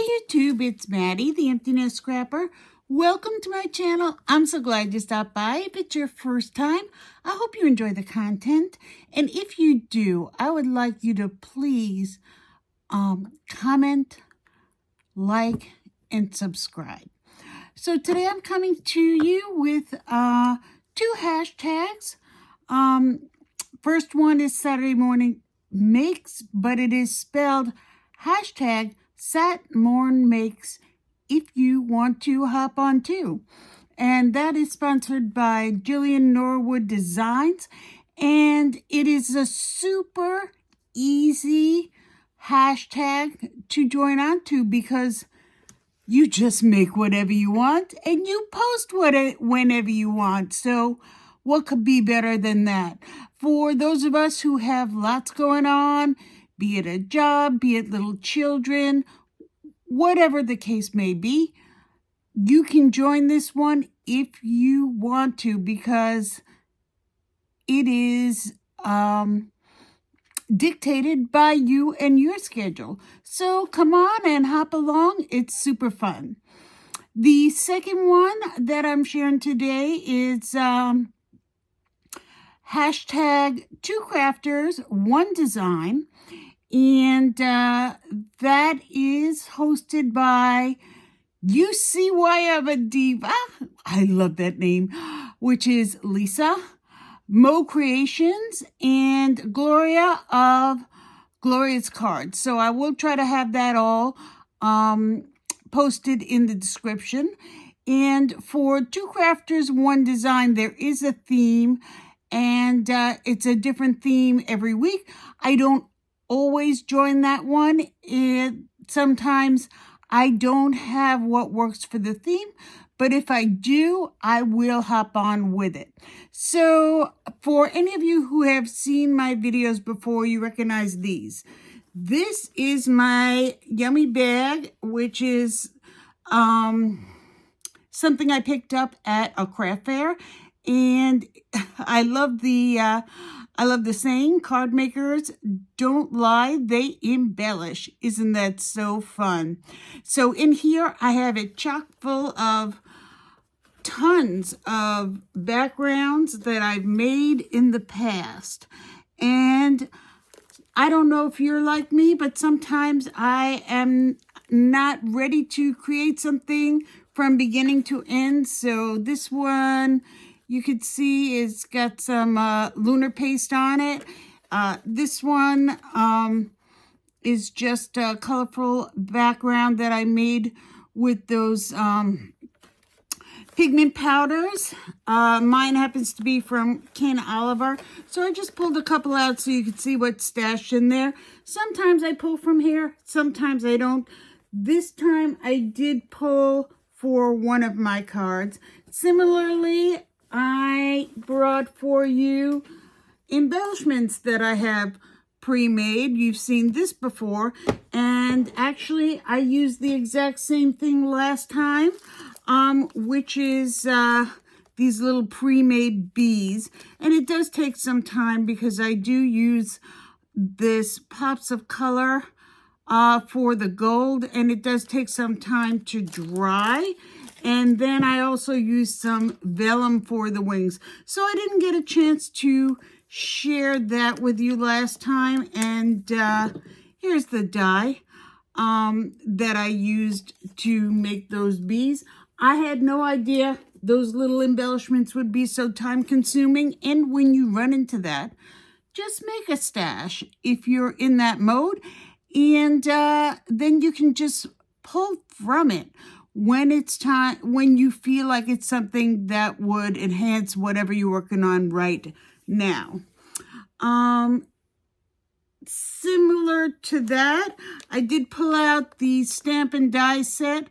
YouTube, it's Maddie, the Empty Nest Scrapper. Welcome to my channel. I'm so glad you stopped by. If it's your first time, I hope you enjoy the content. And if you do, I would like you to please comment, like, and subscribe. So today I'm coming to you with two hashtags. First one is Saturday Morning Makes, but it is spelled hashtag SatMornMakes if you want to hop on too. And that is sponsored by Jillian Norwood Designs. And it is a super easy hashtag to join on to because you just make whatever you want and you post whenever you want. So what could be better than that? For those of us who have lots going on, be it a job, be it little children, whatever the case may be, you can join this one if you want to because it is dictated by you and your schedule. So come on and hop along. It's super fun. The second one that I'm sharing today is hashtag two crafters, one design. And that is hosted by You See Why I'm a Diva. I love that name, which is Lisa, Mo Creations, and Gloria of Gloria's Cards. So I will try to have that all posted in the description. And for Two Crafters, One Design, there is a theme, and it's a different theme every week. I don't always join that one. Sometimes I don't have what works for the theme, but if I do, I will hop on with it. So for any of you who have seen my videos before, you recognize these. This is my yummy bag, which is something I picked up at a craft fair, and I love the saying, card makers don't lie, they embellish. Isn't that so fun? So in here, I have it chock full of tons of backgrounds that I've made in the past. And I don't know if you're like me, but sometimes I am not ready to create something from beginning to end. So this one, you could see it's got some lunar paste on it. This one is just a colorful background that I made with those pigment powders. Mine happens to be from Ken Oliver. So I just pulled a couple out so you could see what's stashed in there. Sometimes I pull from here, sometimes I don't. This time I did pull for one of my cards. Similarly, I brought for you embellishments that I have pre-made. You've seen this before, and actually I used the exact same thing last time, which is these little pre-made bees. And it does take some time because I do use this pops of color for the gold, and it does take some time to dry. And then I also used some vellum for the wings. So I didn't get a chance to share that with you last time. And here's the dye that I used to make those bees. I had no idea those little embellishments would be so time consuming. And when you run into that, just make a stash if you're in that mode. And then you can just pull from it when it's time, when you feel like it's something that would enhance whatever you're working on right now. Similar to that, I did pull out the stamp and die set.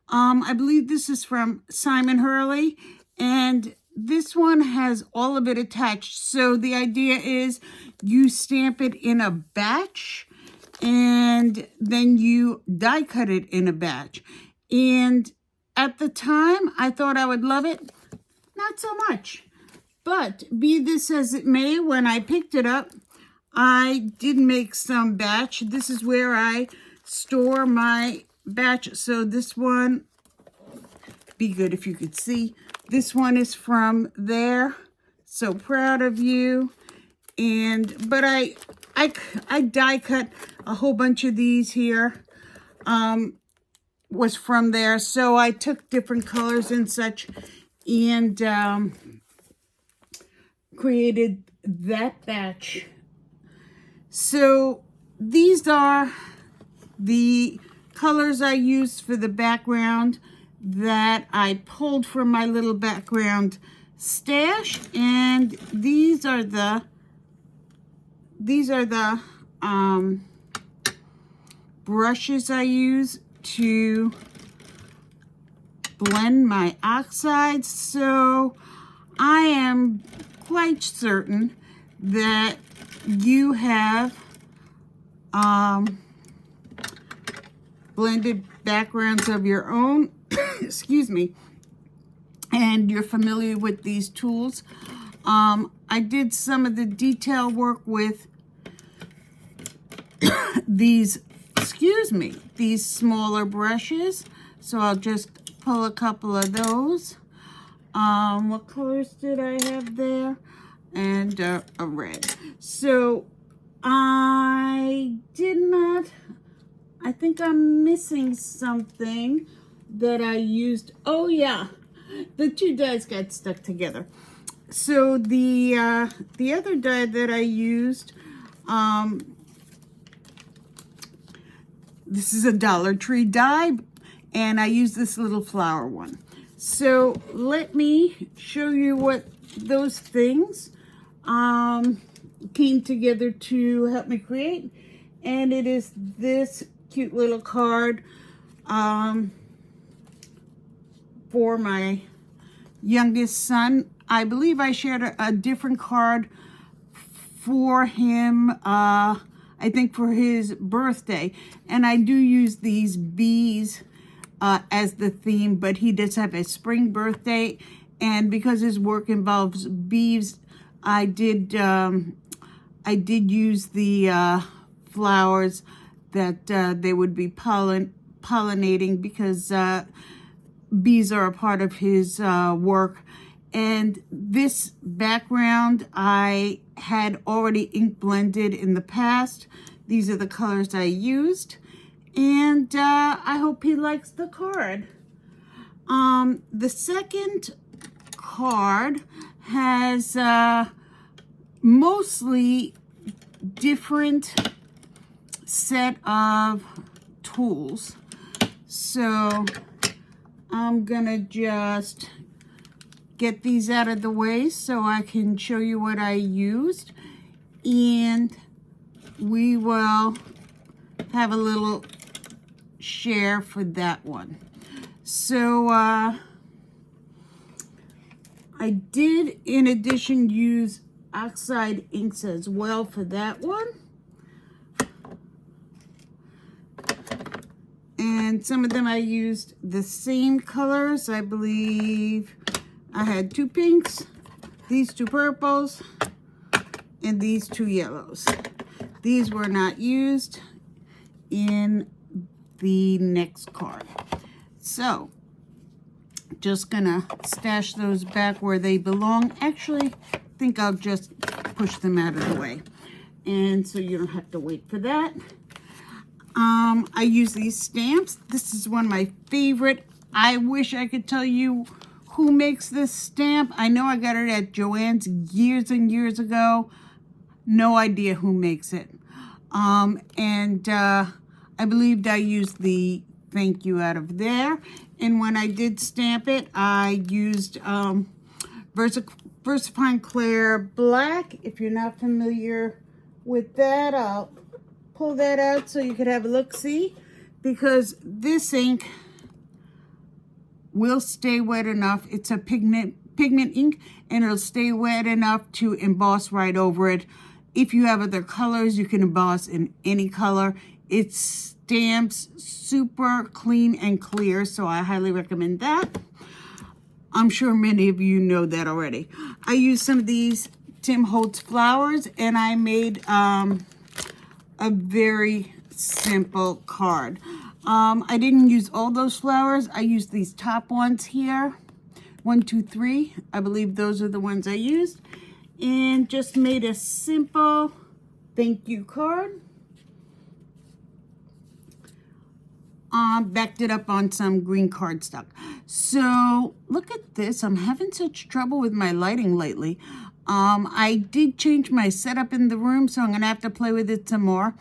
I believe this is from Simon Hurley, and this one has all of it attached. So the idea is you stamp it in a batch, and then you die cut it in a batch. And at the time, I thought I would love it. Not so much. But be this as it may, when I picked it up, I did make some batch. This is where I store my batch. So this one, be good if you could see. This one is from there. So proud of you. But I die cut a whole bunch of these here. Was from there. So I took different colors and such and created that batch. So these are the colors I used for the background that I pulled from my little background stash, and these are the brushes I use to blend my oxides. So I am quite certain that you have blended backgrounds of your own, excuse me, and you're familiar with these tools. I did some of the detail work with these, these smaller brushes. So I'll just pull a couple of those. What colors did I have there? And a red. So I think I'm missing something that I used. Oh yeah, the two dyes got stuck together. So the other dye that I used, this is a Dollar Tree dye, and I use this little flower one. So let me show you what those things came together to help me create. And it is this cute little card for my youngest son. I believe I shared a different card for him, I think for his birthday. And I do use these bees as the theme, but he does have a spring birthday. And because his work involves bees, I did use the flowers that they would be pollinating, because bees are a part of his work. And this background I had already ink blended in the past. These are the colors I used, and I hope he likes the card. The second card has mostly different set of tools. So I'm gonna just get these out of the way so I can show you what I used, and we will have a little share for that one. So I did, in addition, use oxide inks as well for that one. And some of them I used the same colors. I believe I had 2 pinks, these 2 purples, and these 2 yellows. These were not used in the next card. So, just gonna stash those back where they belong. Actually, I think I'll just push them out of the way. And so you don't have to wait for that. I use these stamps. This is one of my favorite. I wish I could tell you who makes this stamp. I know I got it at Joann's years and years ago. No idea who makes it. I believed I used the thank you out of there. And when I did stamp it, I used VersaFine Clear Black. If you're not familiar with that, I'll pull that out so you could have a look-see, because this ink will stay wet enough. It's a pigment ink, and it'll stay wet enough to emboss right over it. If you have other colors, you can emboss in any color. It stamps super clean and clear, so I highly recommend that. I'm sure many of you know that already. I used some of these Tim Holtz flowers, and I made a very simple card. I didn't use all those flowers. I used these top ones here. 1, 2, 3. I believe those are the ones I used. And just made a simple thank you card. Backed it up on some green cardstock. So look at this. I'm having such trouble with my lighting lately. I did change my setup in the room, so I'm going to have to play with it some more.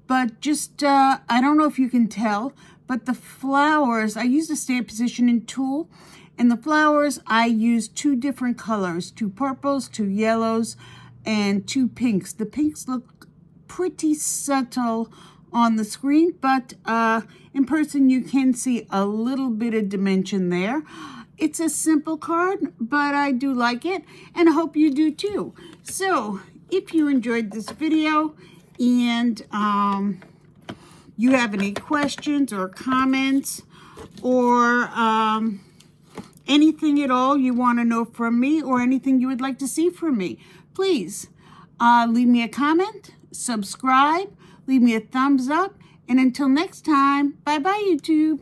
But just, I don't know if you can tell, but the flowers, I used a stamp positioning tool, and the flowers, I used 2 different colors, 2 purples, 2 yellows, and 2 pinks. The pinks look pretty subtle on the screen, but in person you can see a little bit of dimension there. It's a simple card, but I do like it, and I hope you do too. So if you enjoyed this video and you have any questions or comments or anything at all you want to know from me or anything you would like to see from me, please leave me a comment, subscribe, leave me a thumbs up, and until next time, bye-bye, YouTube.